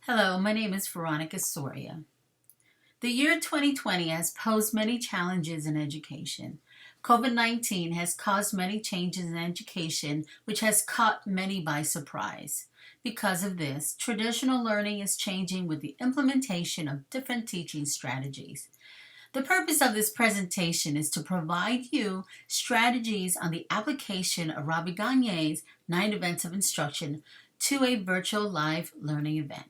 Hello, my name is Veronica Soria. The year 2020 has posed many challenges in education. COVID-19 has caused many changes in education, which has caught many by surprise. Because of this, traditional learning is changing with the implementation of different teaching strategies. The purpose of this presentation is to provide you strategies on the application of Gagne's 9 events of instruction to a virtual live learning event.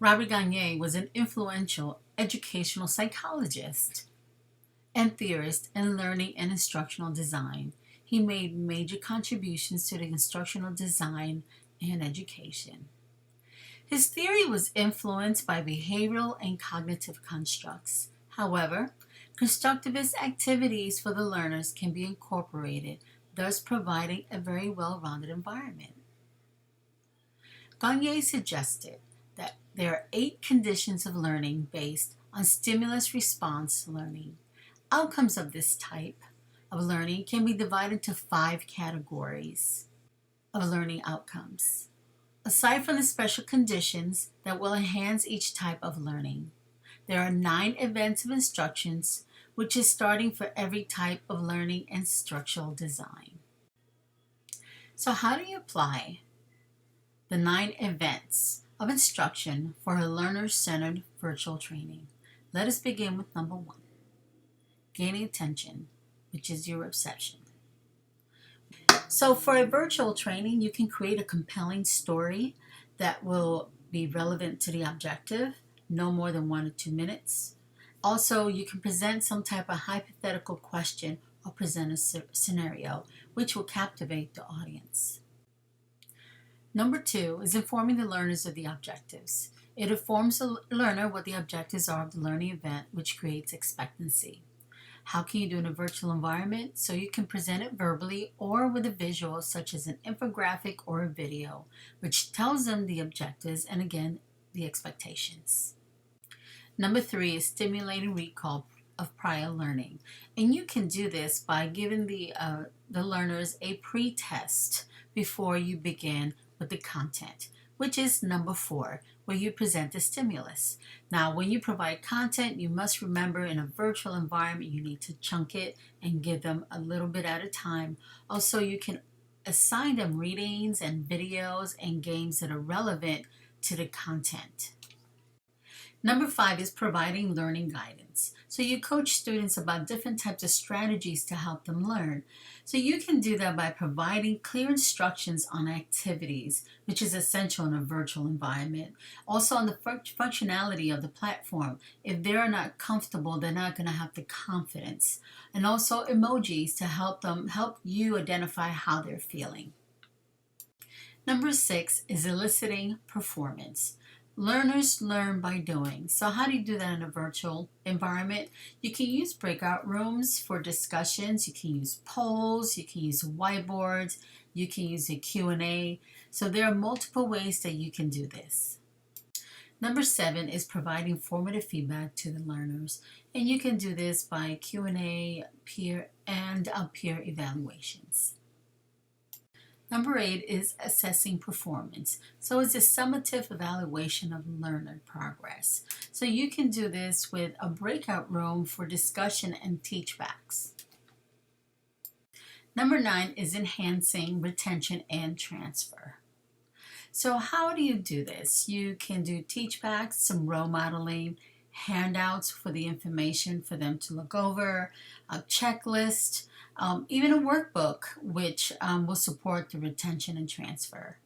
Gagne was an influential educational psychologist and theorist in learning and instructional design. He made major contributions to the instructional design and education. His theory was influenced by behavioral and cognitive constructs. However, constructivist activities for the learners can be incorporated, thus providing a very well-rounded environment. Gagne suggested that there are 8 conditions of learning based on stimulus-response learning. Outcomes of this type of learning can be divided into 5 categories of learning outcomes. Aside from the special conditions that will enhance each type of learning, there are 9 events of instructions, which is starting for every type of learning and structural design. So how do you apply the 9 events of instruction for a learner-centered virtual training? Let us begin with number 1, gaining attention, which is your reception. So for a virtual training, you can create a compelling story that will be relevant to the objective, no more than 1 or 2 minutes. Also, you can present some type of hypothetical question or present a scenario, which will captivate the audience. Number 2 is informing the learners of the objectives. It informs the learner what the objectives are of the learning event, which creates expectancy. How can you do it in a virtual environment? So you can present it verbally or with a visual, such as an infographic or a video, which tells them the objectives and again, the expectations. Number 3 is stimulating recall of prior learning. And you can do this by giving the learners a pre-test before you begin with the content, which is number 4, where you present the stimulus. Now, when you provide content, you must remember in a virtual environment, you need to chunk it and give them a little bit at a time. Also, you can assign them readings and videos and games that are relevant to the content. Number 5 is providing learning guidance. So you coach students about different types of strategies to help them learn. So you can do that by providing clear instructions on activities, which is essential in a virtual environment. Also on the functionality of the platform. If they're not comfortable, they're not going to have the confidence. And also emojis to help you identify how they're feeling. Number 6 is eliciting performance. Learners learn by doing. So how do you do that in a virtual environment? You can use breakout rooms for discussions. You can use polls. You can use whiteboards. You can use a Q&A. So there are multiple ways that you can do this. Number 7 is providing formative feedback to the learners. And you can do this by Q&A, peer evaluations. Number 8 is assessing performance. So it's a summative evaluation of learner progress. So you can do this with a breakout room for discussion and teachbacks. Number 9 is enhancing retention and transfer. So how do you do this? You can do teachbacks, some role modeling, handouts for the information for them to look over, a checklist, even a workbook which will support the retention and transfer.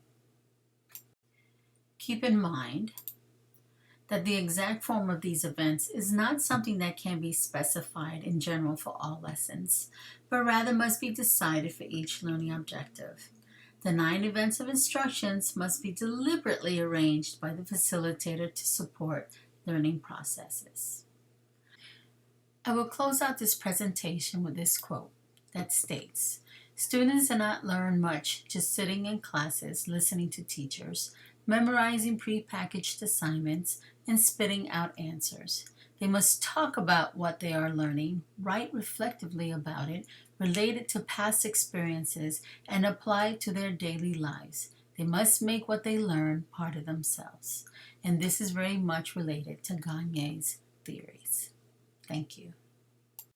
Keep in mind that the exact form of these events is not something that can be specified in general for all lessons, but rather must be decided for each learning objective. The 9 events of instructions must be deliberately arranged by the facilitator to support learning processes. I will close out this presentation with this quote that states, "Students do not learn much just sitting in classes, listening to teachers, memorizing prepackaged assignments, and spitting out answers. They must talk about what they are learning, write reflectively about it, relate it to past experiences, and apply it to their daily lives. They must make what they learn part of themselves. And this is very much related to Gagne's theories. Thank you.